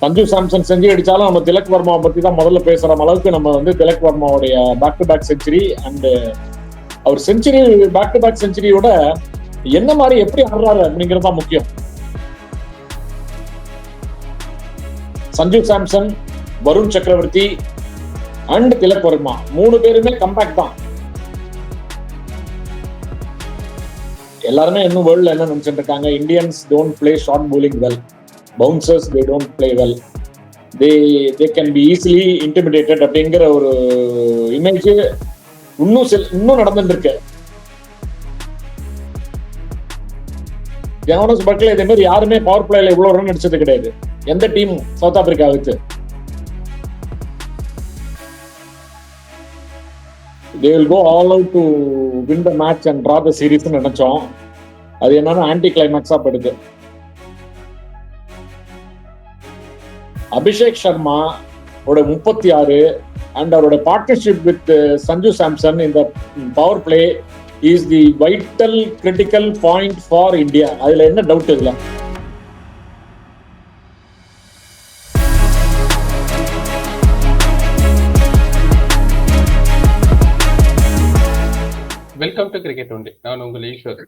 சஞ்சு சாம்சன் செஞ்சு அடிச்சாலும் நம்ம திலக் வர்மாவை பத்தி தான் முதல்ல பேசுற அளவுக்கு நம்ம வந்து திலக் வர்மாவுடைய back to back century and அவர் செஞ்சுரி பேக் டு பேக் செஞ்சுரியோட என்ன மாதிரி எப்படி ஆடுறாரு அப்படிங்கிறது தான் முக்கியம். சஞ்சு சாம்சன், வருண் சக்கரவர்த்தி அண்ட் திலக் வர்மா 3 பேருமே கம்பேக் தான். எல்லாருமே இன்னும் வேர்ல்ட்ல என்ன நினைச்சிட்டு இருக்காங்க, Indians don't play short bowling well, bouncers they don't play well, they can be easily intimidated அப்படிங்கிற ஒரு இமேஜ் இன்னும் நடந்துட்டு இருக்கு. ஜோனஸ் பட்லர் இதே மாதிரி யாருமே பவர் பிளேல இவ்வளவு ரன் அடிச்சது கிடையாது எந்த டீம் சவுத் ஆப்பிரிக்காவுக்கு. they will go all out to win the match and draw the series நினைச்சோம். அது என்னன்னா ஆன்டி கிளைமேக்ஸா போயிடுது. அபிஷேக் சர்மா 36 அண்ட் அவரோட பார்ட்னர்ஷிப் வித் சஞ்சு சாம்சன் இந்த power play is the vital critical point for India. அதுல என்ன டவுட் இல்ல. Welcome to cricket only. நான் உங்கள் Eswar.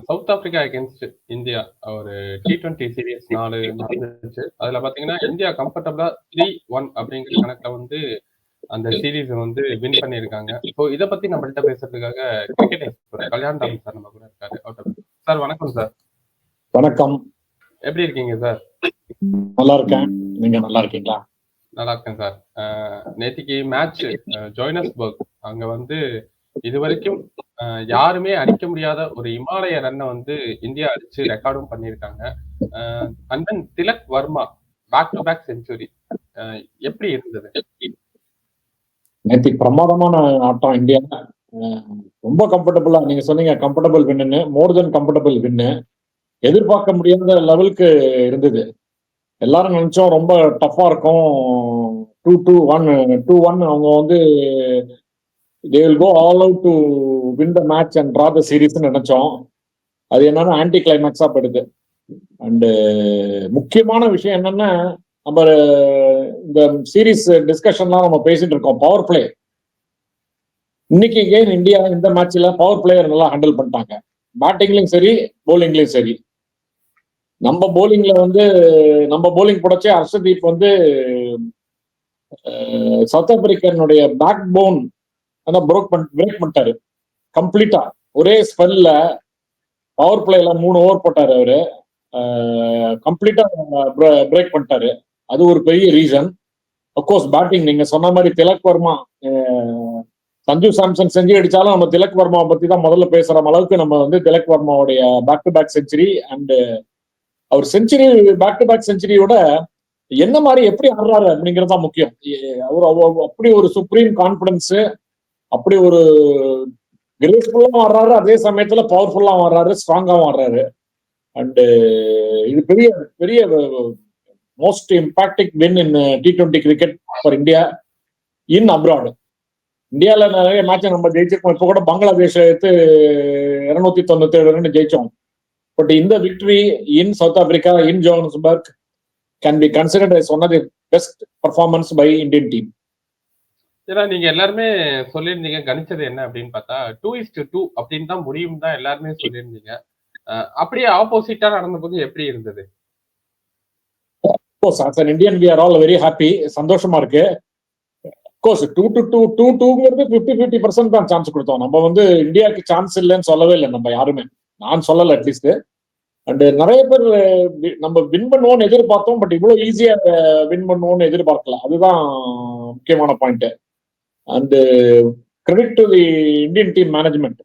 South Africa against India ஒரு T20 சீரீஸ் 4 நடந்துச்சு. அதுல பாத்தீங்கன்னா இந்தியா கம்ஃபர்டபுளா 3-1 அப்படிங்கிற கணக்குல வந்து அந்த சீரீஸ் வந்து வின் பண்ணியிருக்காங்க. ஸோ இதை பத்தி நம்மள்கிட்ட பேசுறதுக்காக cricket expert Kalyan Ram sir நம்ம கூட இருக்காரு. சார் வணக்கம் சார். வணக்கம். எப்படி இருக்கீங்க சார்? நல்லா இருக்கேன். நீங்க நல்லா இருக்கீங்களா? நல்லா இருக்கேன் சார். நேத்திக்கு மேட்ச் ஜோஹானஸ்பர்க், அங்க வந்து இது வரைக்கும் யாருமே அடிக்க முடியாத ஒரு இமாலய ரன்னை வந்து இந்தியா அடிச்சு ரெக்கார்டும் பண்ணியிருக்காங்க. And then Tilak Varma back to back century எப்படி இருந்தது? நேற்று பிரமாதமான ஆட்டம் இந்தியா. ரொம்ப கம்ஃபர்டபுளா, நீங்க சொன்னீங்க கம்ஃபர்டபுள் வின்னு, மோர் தென் கம்ஃபர்டபுள் வின்னு. எதிர்பார்க்க முடியாத லெவலுக்கு இருந்தது. எல்லாரும் நினைச்சோம் ரொம்ப டஃபா இருக்கும். 2-1 அவங்க வந்து they will go all out to win the match and draw the series நினைச்சோம். அது என்னன்னா ஆன்டி கிளைமேக்ஸா போயிடுது. அண்ட் முக்கியமான விஷயம் என்னன்னா, நம்ம இந்த சீரீஸ் டிஸ்கஷன்லாம் நம்ம பேசிட்டு இருக்கோம் பவர் பிளே. இன்னைக்கு கேம் இந்தியா இந்த மேட்ச்ல பவர் பிளேயர் நல்லா ஹேண்டில் பண்ணிட்டாங்க. பேட்டிங்லயும் சரி போலிங்லயும் சரி. நம்ம போலிங்ல வந்து நம்ம போலிங் போடச்சே ஹர்ஷதீப் வந்து சவுத் ஆப்பிரிக்கனுடைய பேக் போன் பிரேக் பண்ணிட்டாரு கம்ப்ளீட்டா. ஒரே ஸ்பெல்ல பவர் பிளேல 3 ஓவர் போட்டாரு அவரு. கம்ப்ளீட்டா பிரேக் பண்ணிட்டாரு. அது ஒரு பெரிய ரீசன். அப்கோர்ஸ் பேட்டிங் நீங்க சொன்ன மாதிரி திலக் வர்மா, சஞ்சு சாம்சன் செஞ்சு அடிச்சாலும் நம்ம திலக் வர்மாவை பத்தி தான் முதல்ல பேசுற அளவுக்கு நம்ம வந்து திலக் வர்மாவுடைய back to back century and அவர் செஞ்சுரி பேக் டு பேக் செஞ்சுரியோட என்ன மாதிரி எப்படி ஆடுறாரு அப்படிங்கிறது தான் முக்கியம். அவர் அப்படி ஒரு சுப்ரீம் கான்பிடன்ஸ், அப்படி ஒரு கிரேஸ்ஃபுல்லா ஆடுறாரு, அதே சமயத்துல பவர்ஃபுல்லா ஆடுறாரு, ஸ்ட்ராங்காவும் ஆடுறாரு. அண்ட் இது பெரிய பெரிய most impacting win in T20 cricket for India in abroad. இந்தியாவில் நிறைய மேட்ச் நம்ம ஜெயிச்சிருக்கோம். இப்போ கூட பங்களாதேஷ் எடுத்து 297 ரன் ஜெயிச்சோம். பட் இந்த victory in South Africa in Johannesburg can be considered as one of the best performance by Indian team. ஏன்னா நீங்க எல்லாருமே சொல்லியிருந்தீங்க, கணிச்சது என்ன அப்படின்னு பார்த்தா 2-2 அப்படின்னு தான் முடியும் தான் எல்லாருமே சொல்லியிருந்தீங்க. அப்படியே ஆப்போசிட்டா நடந்த போது எப்படி இருந்தது? as an Indian we are all very happy. சந்தோஷமா இருக்கு. கோர்ஸ் 2-2 50-50% தான் சான்ஸ் கொடுத்தோம். நம்ம வந்து இந்தியாவுக்கு சான்ஸ் இல்லைன்னு சொல்லவே இல்லை நம்ம யாருமே. நான் சொல்லல அட்லீஸ்ட். அண்ட் நிறைய பேர் நம்ம வின் பண்ணுவோம்னு எதிர்பார்த்தோம், பட் இவ்வளவு ஈஸியா வின் பண்ணுவோம்னு எதிர்பார்க்கல. அதுதான் முக்கியமான point. And credit to the Indian team management.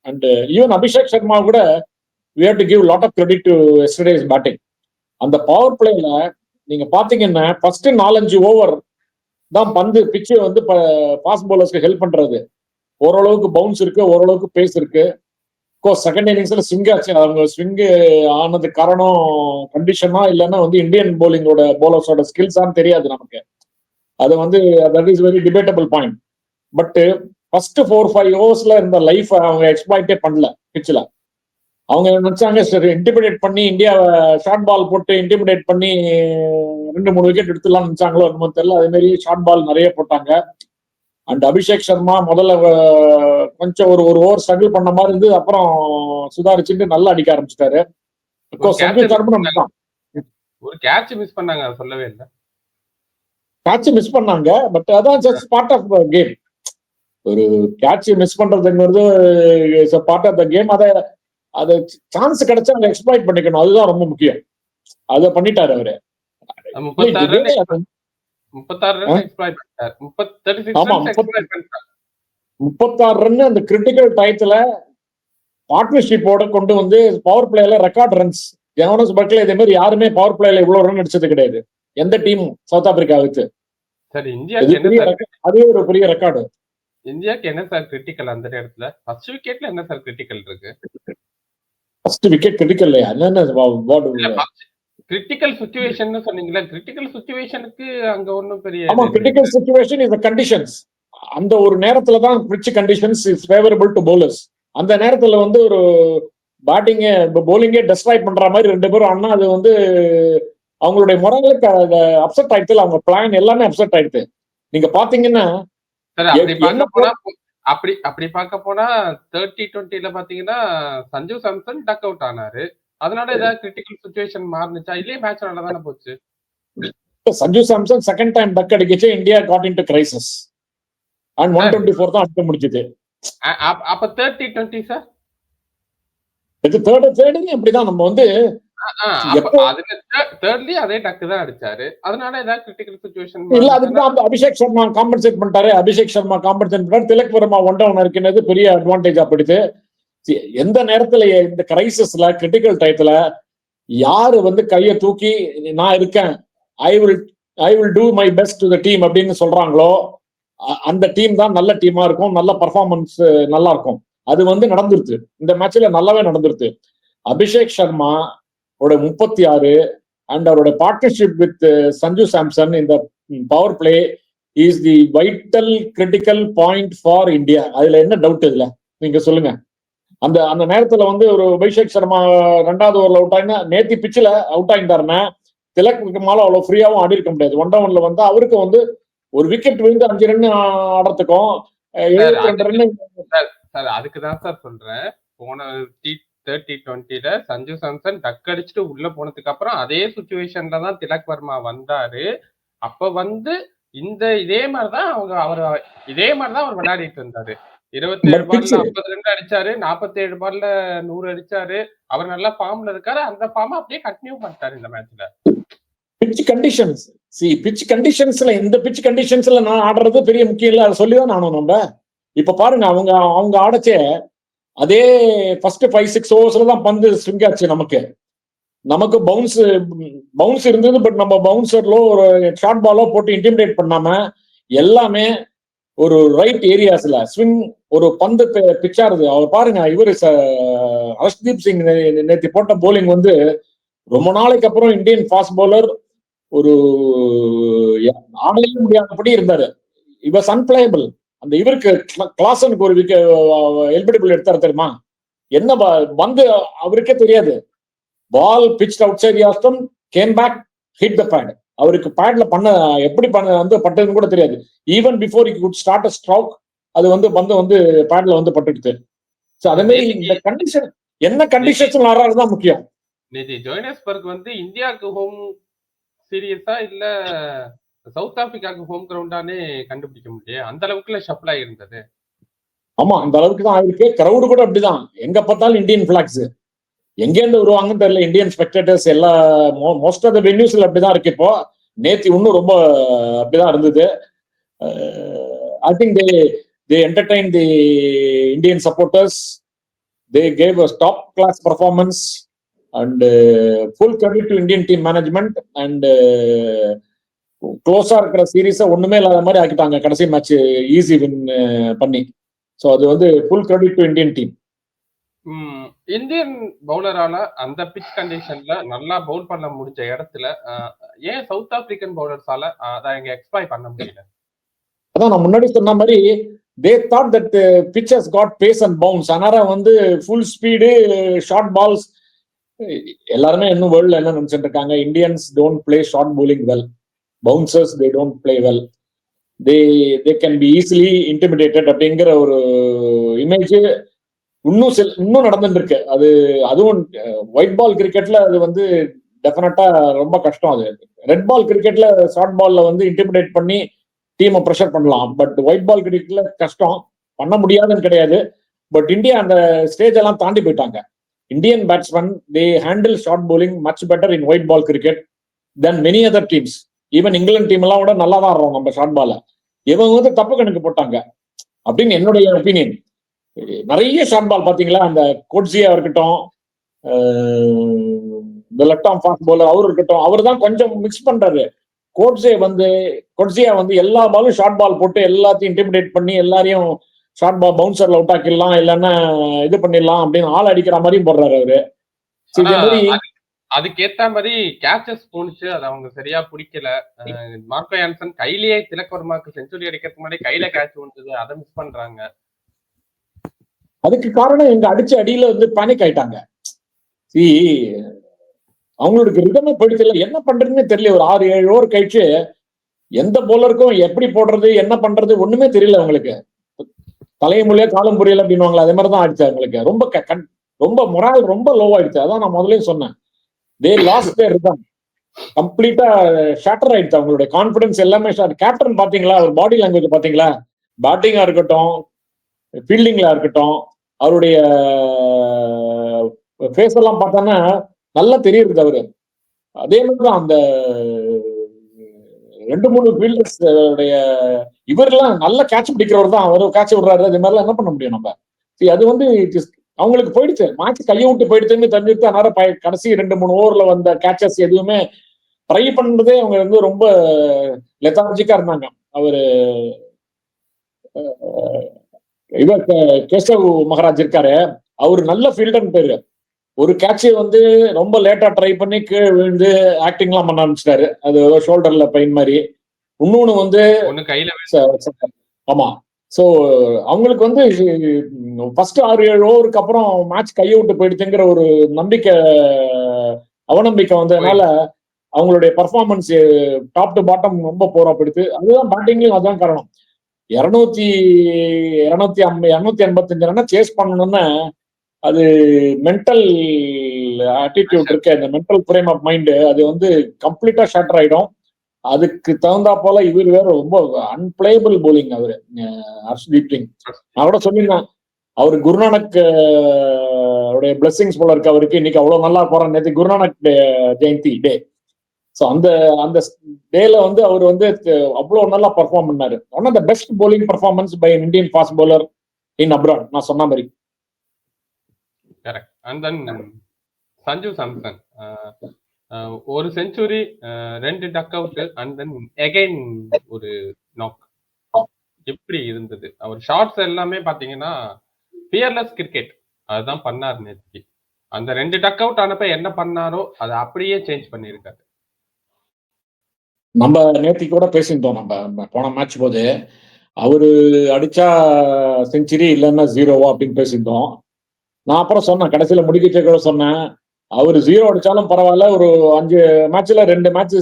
And even Abhishek Sharma கூட we have to give lot of credit to yesterday's batting. அந்த பவர் பிளேல நீங்க பாத்தீங்கன்னா ஃபர்ஸ்ட் 4-5 ஓவர் தான் பந்து பிச்சு வந்து ஃபாஸ்ட் பவுலர்ஸ்க்கு ஹெல்ப் பண்றது. ஓரளவுக்கு பவுன்ஸ் இருக்கு, ஓரளவுக்கு பேஸ் இருக்கு. செகண்ட் இன்னிங்ஸ்ல ஸ்விங் ஆச்சு. அவங்க ஸ்விங் ஆனது காரணம் கண்டிஷனா இல்லைன்னா வந்து இந்தியன் போலிங்கோட போலர்ஸோட ஸ்கில்ஸான்னு தெரியாது நமக்கு. அது வந்து that is very debatable point. But first 4-5 ஓவர்ஸ்ல இருந்த லைஃப் அவங்க எக்ஸ்ப்ளாய்டே பண்ணல பிச்சில். அவங்க நினைச்சாங்க சரி இன்டிமிடேட் பண்ணி இந்தியாவை ஷார்ட் பால் போட்டு இன்டிமிடேட் பண்ணி 2-3 விக்கெட் எடுத்துலாம் நினைச்சாங்களோ என்னமோ தெரியல. அதே மாதிரி ஷார்ட் பால் நிறைய போட்டாங்க. அண்ட் அபிஷேக் சர்மா முதல்ல கொஞ்சம் ஒரு ஓவர் ஸ்ட்ரகிள் பண்ண மாதிரி இருந்து அப்புறம் சுதாரிச்சுட்டு நல்லா அடிக்க ஆரம்பிச்சிட்டாரு. சஞ்சு சார்மன் ஒரு கேட்ச் மிஸ் பண்ணாங்க, சொல்லவே இல்லை. கேட்ச் மிஸ் பண்ணாங்க, பட் அதான் ஜஸ்ட் பார்ட் ஆஃப் கேம். ஒரு கேட்ச் மிஸ் பண்றதுங்கிறது பார்ட் ஆஃப் த கேம். அது சான்ஸ் கிடைச்சா அதை எக்ஸ்ப்ளாய்ட் பண்ணிக்கணும், அதுதான் ரொம்ப முக்கியம். அதை பண்ணிட்டாரு அவரு. 36 ரன் அந்த கிரிட்டிக்கல் டயத்துல பார்ட்னர்ஷிப்போட கொண்டு வந்து பவர் பிளேல ரெக்கார்ட் ரன்ஸ். ஜோனஸ் பர்க்லே இதே மாதிரி யாருமே பவர் பிளேல இவ்வளவு ரன் அடிச்சது கிடையாது எந்த டீம் சவுத் ஆப்பிரிக்காவுக்கு. அதே ஒரு பெரிய ரெக்கார்டு. இந்தியாக்கு என்ன சார் கிரிட்டிக்கல் அந்த நேரத்துல? ஃபர்ஸ்ட் விக்கெட்ல என்ன சார் கிரிட்டிக்கல் இருக்கு? ஃபர்ஸ்ட் விக்கெட் கிரிட்டிக்கல் இல்லையா? கிரிட்டிக்கல் சிச்சுவேஷன் சொன்னீங்களா? கிரிட்டிக்கல் சிச்சுவேஷனுக்கு அங்க ஒண்ணும் பெரிய ஆமா, critical situation is the conditions. அந்த ஒரு நேரத்துல தான் pitch conditions is favourable to bowlers. அந்த நேரத்துல வந்து ஒரு பேட்டிங் பவுலிங்கே டெஸ்ட்ராய் பண்ற மாதிரி 2 பேரும் ஆனா அது வந்து அவங்களுடைய முறைகளுக்கு அப்செட் ஆயிடுது. அவங்க பிளான் எல்லாமே அப்செட் ஆயிடுது. நீங்க பாத்தீங்கன்னா அப்படி பார்க்க போனா 30-20ல பாத்தீங்கன்னா சஞ்சு சாம்சன் டக் அவுட் ஆனாரு. அதனால ஏதாவது கிரிட்டிக்கல் சிச்சுவேஷன் மாறுனுச்சா? இல்லையே மேட்ச் நல்லா தானே போச்சு. Sanju Samson second time duck அடிக்கச்சு India got into crisis and 124 தான் அடிக்க முடிஞ்சது. அப்ப 30-20 சார் தேர்ட்லயும் இப்படிதான் நம்ம வந்து அதே டக்கு தான் அடிச்சாரு. அதனால ஏதாவது கிரிட்டிக்கல் சிச்சுவேஷன் இல்ல. அதுக்கு அபிஷேக் சர்மா காம்பன்சேட் பண்ணிட்டாரு. அபிஷேக் சர்மா காம்பன்சேட் பண்ணாரு. திலக் வர்மா ஒன் டவுன் இருக்கிறது பெரிய அட்வான்டேஜ் அப்படிது. எந்த நேரத்துல இந்த கிரைசிஸ்ல கிரிட்டிக்கல் டயத்துல யாரு வந்து கையை தூக்கி நான் இருக்கேன், I will do my best to the team அப்படின்னு சொல்றாங்களோ அந்த டீம் தான் நல்ல டீமா இருக்கும், நல்ல பர்ஃபார்மன்ஸ் நல்லா இருக்கும். அது வந்து நடந்துருது. இந்த மேட்ச்ல நல்லாவே நடந்துருது. அபிஷேக் சர்மா 36 அண்ட் அவரோட பார்ட்னர்ஷிப் வித் சஞ்சு சாம்சன் இந்த power play is the vital critical point for India. அதுல என்ன டவுட் இதுல நீங்க சொல்லுங்க. அந்த அந்த நேரத்துல வந்து ஒரு அபிஷேக் சர்மா 2வது ஓவர்ல அவுட் ஆயினா நேத்தி பிச்சில் அவுட் ஆயிருந்தாருன்னா திலக் மேல அவ்வளவு ஃப்ரீயாவும் ஆடி இருக்க முடியாது. 1 டவுன்ல வந்து அவருக்கு வந்து ஒரு விக்கெட் விழுந்து 5 ரன் ஆடுறதுக்கும் 72 ரன். அதுக்குதான் சார் சொல்றேன். போன 30-20ல சஞ்சு சாம்சன் டக் அடிச்சுட்டு உள்ள போனதுக்கு அப்புறம் அதே சிச்சுவேஷன்ல தான் திலக் வர்மா வந்தாரு. அப்ப வந்து இதே மாதிரிதான் அவர் விளையாடிட்டு இருந்தாரு. 27 பால்ல 50 ரன் அடிச்சாரு, 47 பால்ல 100 அடிச்சாரு. அவர் நல்ல ஃபார்ம்ல இருக்காரு. அந்த ஃபார்ம் அப்படியே கண்டினியூ பண்ணிட்டாரு இந்த மேட்ச்ல. பிட்ச் கண்டிஷன்ஸ் பிட்ச் கண்டிஷன்ஸ்ல இந்த பிட்ச் கண்டிஷன்ஸ்ல நான் ஆடுறது பெரிய முக்கியம் இல்ல. அதை சொல்லிதான் நானும் நம்ம இப்ப பாருங்க அவங்க ஆடச்சே அதே ஃபர்ஸ்ட் 5-6 ஓவர்ஸ்ல தான் பந்து ஸ்விங் ஆச்சு. நமக்கு பவுன்ஸ் இருந்தது. பட் நம்ம பவுன்சர்லோ ஒரு ஷார்ட் பாலோ போட்டு இன்டிமிடேட் பண்ணாம எல்லாமே ஒரு ரைட் ஏரியாஸ்ல ஸ்விங் ஒரு பந்து பிச்சாருது. அவர் பாருங்க, இவரு ஹர்ஷ்தீப் சிங் நேற்று போட்ட போலிங் வந்து ரொம்ப நாளைக்கு அப்புறம் இந்தியன் ஃபாஸ்ட் பவுலர் ஒரு ஆடவே முடியாதபடி இருந்தாரு. இவர் அன்பிளேயபிள். அந்த இவருக்கு கிளாசனுக்கு ஒரு எல்பிடபிள் எடுத்தாரு தெரியுமா? என்ன வந்து அவருக்கே தெரியாது. Ball pitch outside off stump came back hit the bat. அவருக்கு பேட்ல எப்படி வந்து பட்டதுன்னு கூட தெரியாது. Even before he could start a stroke அது வந்து பந்து வந்து பேட்ல வந்து பட்டுடுது. அதே மாதிரி இந்த கண்டிஷன் என்ன கண்டிஷன்ஸ் ஆடுறதுதான் முக்கியம். ஜோஹானஸ்பர்க் வந்து இந்தியாவுக்கு ஹோம் சீரியஸா இல்ல சவுத் ஆப்பிரிக்காவுக்கு ஹோம் கிரவுண்டானே கண்டுபிடிக்க முடியும். அந்த அளவுக்குல ஷப்லா இருந்தது. ஆமா, அந்த அளவுக்கு தான் ஆயிருக்கு. கிரௌடு கூட அப்படிதான். எங்க பார்த்தாலும் இந்தியன் பிளாக்ஸ். எங்கேருந்து வருவாங்கன்னு தெரியல. இந்தியன் ஸ்பெக்டேட்டர்ஸ் எல்லா மோஸ்ட் ஆஃப் த வென்யூஸ்ல அப்படிதான் இருக்கு. இப்போ நேத்தி இன்னும் ரொம்ப அப்படிதான் இருந்தது. I think they entertained the Indian supporters. They gave a top class performance and full credit to Indian team management and க்ளோஸா இருக்கிற சீரீஸை ஒண்ணுமே இல்லாத மாதிரி ஆக்கிட்டாங்க கடைசி மேட்ச் ஈஸி வின் பண்ணி. ஸோ அது வந்து full credit to Indian team. Indian பவுலரால அந்த பிச் கண்டிஷன்ல நல்லா பவுல் பண்ண முடிஞ்ச இடத்துல ஏன் சவுத் ஆப்பிரிக்கன் பவுலர்ஸால அதை எக்ஸ்ப்ளாய்ட் பண்ண முடியல? அதான் நான் முன்னாடி சொன்ன மாதிரி they thought that pitch has got pace and bounce. அதனால வந்து ஃபுல் ஸ்பீடு ஷார்ட் பால்ஸ். எல்லாருமே இன்னும் வேர்ல்ட்ல என்ன நினைச்சிட்டு இருக்காங்க, Indians don't play short bowling well, bouncers they don't play well, they can be easily intimidated அப்படிங்கிற ஒரு இமேஜ் இன்னும் நடந்துட்டு இருக்கு. அதுவும் ஒயிட் பால் கிரிக்கெட்ல அது வந்து டெஃபினட்டா ரொம்ப கஷ்டம். அது ரெட் பால் கிரிக்கெட்ல ஷார்ட் பால்ல வந்து இன்டிமிடேட் பண்ணி டீமை ப்ரெஷர் பண்ணலாம். பட் ஒயிட் பால் கிரிக்கெட்ல கஷ்டம், பண்ண முடியாதுன்னு கிடையாது. பட் இந்தியா அந்த ஸ்டேஜ் எல்லாம் தாண்டி போயிட்டாங்க. Indian batsmen they handle short bowling much better in white ball cricket than many other teams. Even England team எல்லாம் கூட நல்லா தான் ஆடுறோம் நம்ம ஷார்ட் பால. இவங்க வந்து தப்பு கணக்கு போட்டாங்க அப்படின்னு என்னுடைய ஒப்பீனியன். நிறைய ஷார்ட் பால் பாத்தீங்களா, அந்த கோட்ஸியா இருக்கட்டும், இந்த லெஃப்ட் ஆர்ம் ஃபாஸ்ட் பவுலர் அவர் இருக்கட்டும், அவர் தான் கொஞ்சம் மிக்ஸ் பண்றாரு. கோட்ஸியா வந்து எல்லா பாலும் ஷார்ட் பால் போட்டு எல்லாத்தையும் இன்டிமிடேட் பண்ணி எல்லாரையும் ஷார்ட் பால் பவுன்சர்ல அவுட் ஆக்கிடலாம், இல்லைன்னா இது பண்ணிடலாம் அப்படின்னு ஆள் அடிக்கிற மாதிரியும் போடுறாரு அவரு. அதுக்கேத்த மாதிரி கேச்சஸ் போனுச்சு, அது அவங்க சரியா பிடிக்கல. மார்க்கோ யான்சன் கையிலேயே திலக் வர்மாக்கு செஞ்சுரி அடிக்கிறதுக்கு முன்னாடி கையில கேட்ச் வந்தது, அதை மிஸ் பண்றாங்க. அதுக்கு காரணம் எங்க அடிச்ச அடியில வந்து பேனிக் ஆயிட்டாங்க. அவங்களுக்கு ரிதமே போயிடுச்சு, என்ன பண்றதுன்னு தெரியல. ஒரு 6-7 ஓவர் கழிச்சு எந்த போலருக்கும் எப்படி போடுறது என்ன பண்றது ஒண்ணுமே தெரியல அவங்களுக்கு. தலைமுறையா காலம் புரியல அப்படின்வாங்களா, அதே மாதிரிதான் ஆயிடுச்சு அவங்களுக்கு. ரொம்ப மொரால் ரொம்ப லோ ஆயிடுச்சு. அதான் நான் முதலே சொன்னேன், தே லாஸ்ட் தேர் ரிதம், கம்ப்ளீட்டா ஷேட்டர் ஆயிடுச்சு அவங்களுடைய கான்பிடன்ஸ் எல்லாமே. கேப்டன் பாத்தீங்களா, அவர் பாடி லாங்குவேஜ் பாத்தீங்களா, பேட்டிங்கா இருக்கட்டும் ஃபீல்டிங்ல இருக்கட்டும், அவருடைய ஃபேஸ் எல்லாம் பார்த்தோன்னா நல்லா தெரியுது அவரு. அதே மாதிரிதான் அந்த 2-3 ஃபீல்டர்ஸ் இவரெல்லாம் நல்ல கேட்ச் பிடிக்கிறவர் தான். அவரு கேட்ச் விடுறாரு, அதே மாதிரிலாம் என்ன பண்ண முடியும் நம்ம. அது வந்து அவங்களுக்கு போயிடுச்சு, மேட்ச் கையை விட்டு போயிடுச்சுன்னு தெரிஞ்சுட்டு. அதனால கடைசி 2-3 ஓவர்ல வந்த கேட்சஸ் எதுவுமே ட்ரை பண்றதே அவங்க வந்து ரொம்ப லெத்தார்ஜிக்கா இருந்தாங்க. அவரு இவர் கேசவ் மகாராஜ் இருக்காரு, அவரு நல்ல ஃபீல்டர்னு பேரு. ஒரு கேட்சை வந்து ரொம்ப லேட்டா ட்ரை பண்ணி கீழே விழுந்து ஆக்டிங் எல்லாம் பண்ண ஆரம்பிச்சிட்டாரு, அது ஷோல்டர்ல பெயின் மாதிரி. இன்னொன்னு வந்து ஆமா. சோ அவங்களுக்கு வந்து ஃபர்ஸ்ட் 6-7 ஓவருக்கு அப்புறம் மேட்ச் கையை விட்டு போயிடுச்சுங்கிற ஒரு நம்பிக்கை அவநம்பிக்கை வந்ததுனால அவங்களுடைய பர்ஃபார்மன்ஸ் டாப் டு பாட்டம் ரொம்ப போரா போயிடுது. அதுதான் பேட்டிங்லயும் அதுதான் காரணம். 285 ரன் சேஸ் பண்ணணும்னா அது மென்டல் ஆட்டிடியூட் இருக்கு, அந்த மென்டல் ஃப்ரேம் ஆஃப் மைண்ட் அது வந்து கம்ப்ளீட்டா ஷேட்டர் ஆயிடும். அதுக்கு தகுந்தா போல இவர் வேற ரொம்ப அன்பிளேபிள் போலிங் அவரு ஹர்ஷ்தீப் சிங். நான் கூட சொல்லியிருந்தேன், அவரு குருநானக் உடைய பிளெஸிங்ஸ் போல இருக்கு அவருக்கு. இன்னைக்கு அவ்வளவு நல்லா போறான். நேற்று குருநானக் ஜெயந்தி டே. ஸோ அந்த டேல வந்து அவர் வந்து அவ்வளவு நல்லா பர்ஃபார்ம் பண்ணாரு. One of the best bowling performance by Indian fast bowler in abroad, நான் சொன்ன மாதிரி. Correct. And then Sanju Samson ஒரு century, 2 duck out, and then again ஒரு நாக். எப்படி இருந்தது அவர் ஷாட்ஸ் எல்லாமே பாத்தீங்கன்னா ஃபியர்லெஸ் கிரிக்கெட் அதுதான் பண்ணாரு நேற்று. அந்த 2 டக் அவுட் ஆனப்ப என்ன பண்ணாரோ அதை அப்படியே சேஞ்ச் பண்ணிருக்காரு. நம்ம நேற்று கூட பேசியிருந்தோம், நம்ம போன மேட்ச் போது அவரு அடிச்சா செஞ்சுரி இல்லைன்னா 0 அப்படின்னு பேசியிருந்தோம். நான் அப்புறம் சொன்னேன், கடைசியில முடிக்க கூட சொன்னேன், அவர் 0 அடிச்சாலும் பரவாயில்ல, ஒரு 5 மேட்ச்ல 2 மேட்ச்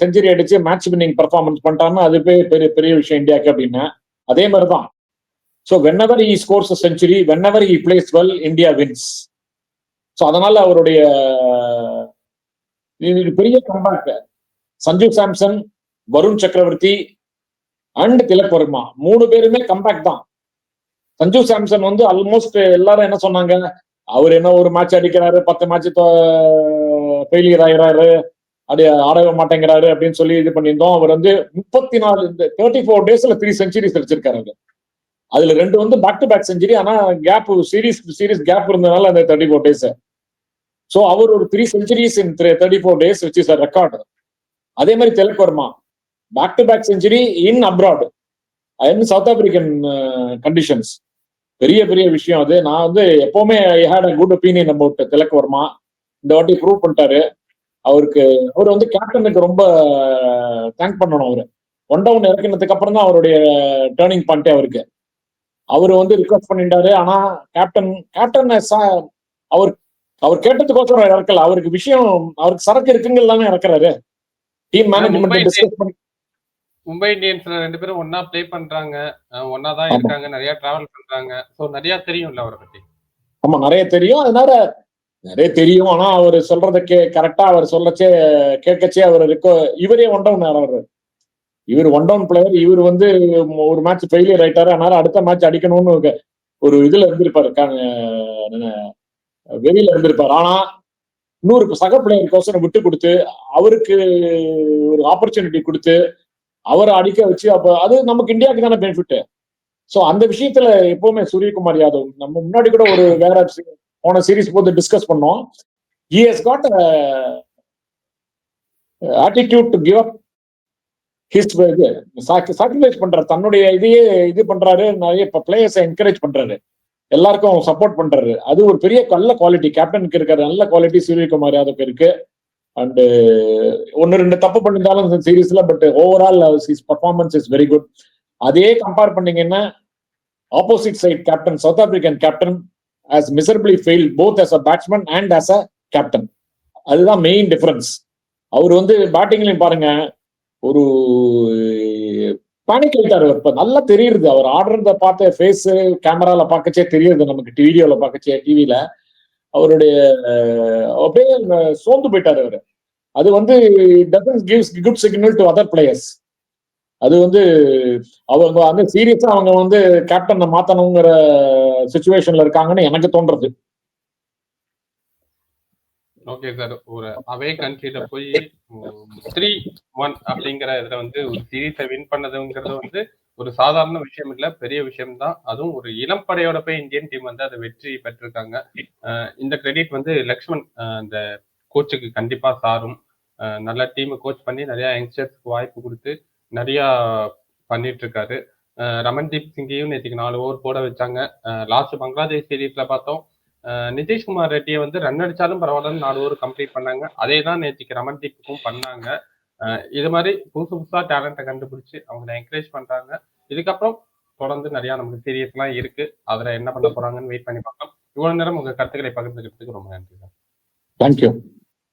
செஞ்சுரி அடிச்சு மேட்ச் வின்னிங் பர்ஃபார்மன்ஸ் பண்ணிட்டாருன்னா அது பெரிய பெரிய விஷயம் இந்தியாவுக்கு அப்படின்னு. அதே மாதிரிதான். So whenever he scores a century, whenever he plays well, India wins. So அதனால அவருடைய பெரிய கம்பேக். சஞ்சு சாம்சன், வருண் சக்கரவர்த்தி அண்ட் திலக் வர்மா 3 பேருமே கம்பேக் தான். சஞ்சு சாம்சன் வந்து ஆல்மோஸ்ட் எல்லாரும் என்ன சொன்னாங்க, அவர் என்ன ஒரு மேட்ச் அடிக்கிறாரு, 10 மேட்ச் ஃபெயிலியர் ஆகிறாரு, ஆடவே மாட்டேங்கிறாரு அப்படின்னு சொல்லி இது பண்ணியிருந்தோம். அவர் வந்து 34 டேஸ்ல 3 செஞ்சுரிஸ் அடிச்சிருக்காரு. அதுல 2 வந்து பேக் டு பேக் செஞ்சுரி. ஆனா கேப் சீரீஸ் கேப் இருந்ததுனால அந்த 34 டேஸ். சோ அவர் ஒரு 3 centuries in 34 days which is a record. அதே மாதிரி Tilak Varma back to back century in abroad, in South African conditions. பெரிய பெரிய விஷயம் அது. நான் வந்து எப்பவுமே I had a good opinion about Tilak Varma. இந்த வாட்டி ப்ரூவ் பண்ணிட்டாரு. அவர் வந்து கேப்டனுக்கு ரொம்ப தேங்க் பண்ணணும். அவரு 1 டவுன் இறக்கினதுக்கு அப்புறம் தான் அவருடைய டேர்னிங் பாயிண்டே அவருக்கு. அவரு வந்து ரிக்வஸ்ட் பண்ணிட்டாரு. ஆனா கேப்டன் அவர் அவர் கேட்டதுக்கோசரம் இறக்கல. அவருக்கு விஷயம், அவருக்கு சரக்கு இருக்குங்க தானே இறக்குறாரு. டீம் மேனேஜ்மெண்ட் டிஸ்கஸ் பண்ணி. மும்பை இந்தியன்ஸ்ல 2 பேரும் ஒன்னா ப்ளே பண்றாங்க, ஒன்னா தான் இருக்காங்க, நிறைய டிராவல் பண்றாங்க. சோ நிறைய தெரியும்ல அவரை பத்தி. ஆமா, நிறைய தெரியும். அதனால நிறைய தெரியும். ஆனா அவர் சொல்றத கரெக்டா அவர் சொல்லச்சே கேட்கச்சே அவர் இவரே ஒன் டவுன் ஆறாரு. இவர் ஒன் டவுன் பிளேயர். இவர் வந்து ஒரு மேட்ச் ஃபெயிலியர் ஆயிட்டாரு. அதனால அடுத்த மேட்ச் அடிக்கணும்னு ஒரு இதுல இருந்திருப்பாரு, வெளியில இருந்திருப்பாரு. ஆனா இன்னொரு சக பிளேயருக்கோசரம் விட்டு கொடுத்து அவருக்கு ஒரு ஆப்பர்ச்சுனிட்டி கொடுத்து அவரை அடிக்க வச்சு, அப்ப அது நமக்கு இந்தியாவுக்கு தானே பெனிஃபிட். சோ அந்த விஷயத்துல எப்பவுமே சூரியகுமார் யாதவ், நம்ம முன்னாடி கூட ஒரு வேற போன சீரிஸ் போது டிஸ்கஸ் பண்ணோம். he has got a attitude to give up his sacrifice பண்ற தன்னுடைய இதையே இது பண்றாரு. நிறைய பிளேயர்ஸ் என்கரேஜ் பண்றாரு, எல்லாருக்கும் சப்போர்ட் பண்றாரு. அது ஒரு பெரிய நல்ல குவாலிட்டி கேப்டனுக்கு இருக்கிற நல்ல குவாலிட்டி சூரியகுமார் யாதவ்க்கு இருக்கு. அண்ட் ஒன்னு ரெண்டு தப்பு பண்ணிருந்தாலும் சீரீஸ்ல, but overall his performance is very good. அதே கம்பேர் பண்ணீங்கன்னா opposite side captain, South African captain has miserably failed both as a batsman and as a captain. அதுதான் மெயின் டிஃபரன்ஸ். அவர் வந்து பேட்டிங்லயும் பாருங்க, ஒரு பேனிக் ஆயிட்டாரு. இப்ப நல்லா தெரியுது அவர் ஆடுறத பார்த்து, ஃபேஸ் கேமரால பார்க்கச்சே தெரியுது நமக்கு, வீடியோல பார்க்கச்சே, டிவில அவருடைய அப்படியே சோர்ந்து போயிட்டாரு அவரு. அது வந்து doesn't gives good signal to other players. அது வந்து அவங்க வந்து சீரியஸா அவங்க வந்து கேப்டனை மாத்தணுங்கிற சிச்சுவேஷன்ல இருக்காங்கன்னு எனக்கு தோன்றது. ஓகே சார், ஒரு அவே கண்ட்ரில போய் 3-1 அப்படிங்கிற இதுல வந்து ஒரு சீரீஸை வின் பண்ணதுங்கிறது வந்து ஒரு சாதாரண விஷயம் இல்ல, பெரிய விஷயம் தான். அதுவும் ஒரு இளம் படையோட போய் இந்தியன் டீம் வந்து அதை வெற்றி பெற்றிருக்காங்க. இந்த கிரெடிட் வந்து லக்ஷ்மன் அந்த கோச்சுக்கு கண்டிப்பா சாரும். நல்ல டீமை கோச் பண்ணி நிறைய யங்ஸ்டர்ஸ்க்கு வாய்ப்பு கொடுத்து நிறைய பண்ணிட்டு இருக்காரு. ரமன்தீப் சிங்கையும் நேற்றுக்கு 4 ஓவர் போட வச்சாங்க. லாஸ்ட் பங்களாதேஷ் சீரீஸ்ல பார்த்தோம், நிதிஷ்குமார் ரெட்டியை வந்து ரன் அடிச்சாலும் பரவாயில்லன்னு 4 ஓவர் கம்ப்ளீட் பண்ணாங்க. அதே தான் நேற்றுக்கு ரமன்தீப்புக்கும் பண்ணாங்க. இது மாதிரி புதுசா டேலண்ட்டை கண்டுபிடிச்சு அவங்களை என்கரேஜ் பண்றாங்க. இதுக்கப்புறம் தொடர்ந்து நிறைய நமக்கு சீரியஸ்லாம் இருக்கு, அதுல என்ன பண்ண போறாங்கன்னு வெயிட் பண்ணி பார்க்கலாம். இவ்வளவு நேரம் உங்க கருத்துக்களை பகிர்ந்துக்கிறதுக்கு ரொம்ப நன்றி சார். தேங்க்யூ.